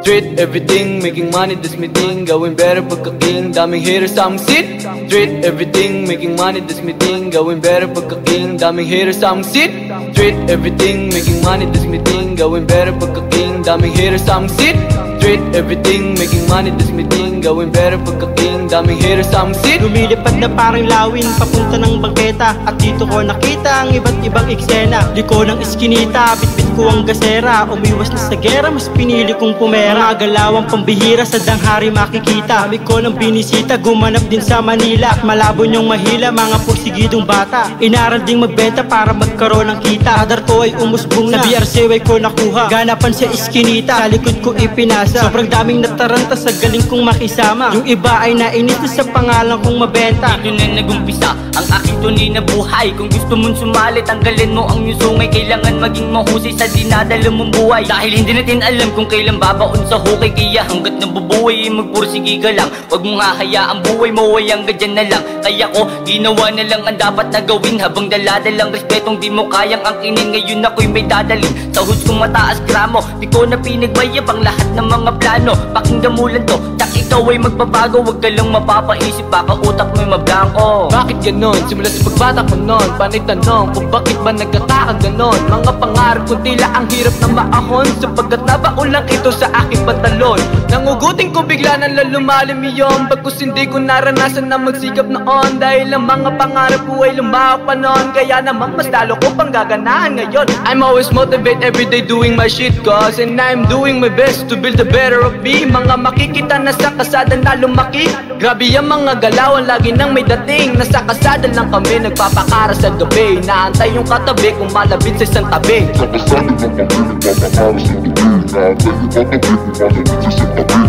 Treat everything, making money, that's my thing. Gawin better pagka-king, daming haters sa among seat. Treat everything, making money, that's my thing. Gawin better pagka-king, daming haters sa among seat. Treat everything, making money, that's my thing. Gawin better pagka-king, daming haters sa among seat. Treat everything, making money, that's my thing. Gawin better pagka-king, daming haters sa among seat. Lumilipad na parang lawin, papunta ng bangketa. At dito ko nakita ang iba't ibang eksena. Liko ng iskinita, bitbit ko ang gasera. Umiwas na sa gera, mas pinili kong pumera. Mga galawang pambihira sa danghari makikita. Kami ko ng binisita, gumanap din sa Manila. At malabo niyong mahila, mga pursigidong bata. Inaral ding magbenta para magkaroon ng kita. Radar ko ay umusbong na, sa BRC way ko nakuha. Ganapan sa iskinita, sa likod ko ipinasa. Sobrang daming nataranta sa galing kong makisama. Yung iba ay nainis na sa pangalan kong mabenta. Dito na nagumpisa ang aking tunay na buhay. Kung gusto mong sumali, tanggalin mo ang iyong sungay. Kailangan maging mahusay sa dinadala mong buhay. Dahil hindi natin alam kung kailan babaon sa hukay. Kaya hanggat nabubuhay, magpursige ka lang. Huwag mong hahayaang buhay mo ay hanggang dyan na lang. Kaya ko, ginawa na lang ang dapat na gawin. Habang daladalang respetong di mo kayang angkinin. Ngayon ako'y may dadalhin sa hus kong mataas gramo. Di ko na pinagmayabang lahat ng mga plano. Pakinggan mo lang to, tak ikaw ay magbabago. Huwag ka lang mapapaisip, baka utak mo'y mablangko. Bakit ganon? Simula sa pagbata ko nun, panay tanong kung bakit ba nagkakang ganon. Mga pangarap kung tila ang hirap na maahon, sapagkat nabaon lang ito sa aking pantalon. Nanguguting ko bigla na lumalim iyon, bagkus hindi ko naranasan na magsikap noon. Dahil ang mga pangarap ko ay lumahak pa noon, kaya naman mas lalo ko pang gaganahan ngayon. I'm always motivated everyday doing my shit cause, and I'm doing my best to build a better of me. Mga makikita na sa kasada na lumaki, grabe ang mga galawan lagi nang may dating. Nasa kasada lang kami nagpapakara sa gabi, naantay yung katabi kung malabit sa isang tabi. Sa kasada lang kami nagpapakara sa gabi, naantay yung katabi kung malabit sa isang tabi.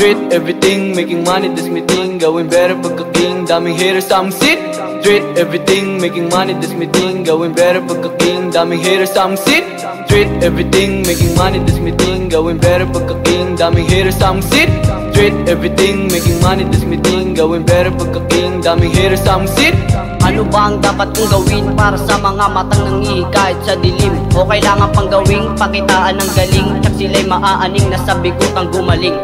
Treat everything, making money, that's my thing. Gawin better pagka-king, daming haters sa among seat. Treat everything, making money, that's my thing. Gawin better pagka-king, daming haters sa among seat. Treat everything, making money, that's my thing. Gawin better pagka-king, daming haters sa among seat. Treat everything, making money, that's my thing. Gawin better pagka-king, daming haters sa among seat. Ano ba ang dapat kong gawin para sa mga matang nangihikayat sa dilim? O kailangan pang gawing pakitaan ng galing? At sila'y maaaning nasa bigutang gumaling.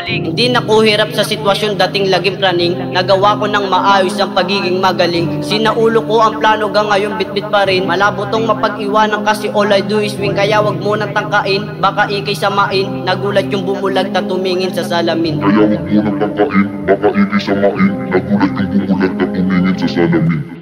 Hindi na ko hirap sa sitwasyon dating laging praning. Nagawa ko ng maayos ang pagiging magaling. Sinaulo ko ang plano hanggang ngayon bitbit pa rin. Malabo tong mapag-iwanan kasi all I do is win. Kaya wag mo nang tangkain, baka ikay samain. Nagulat yung bumulag na tumingin sa salamin. Kaya wag mo nang tangkain, baka ikay samain. Nagulat yung bumulag na tumingin sa salamin.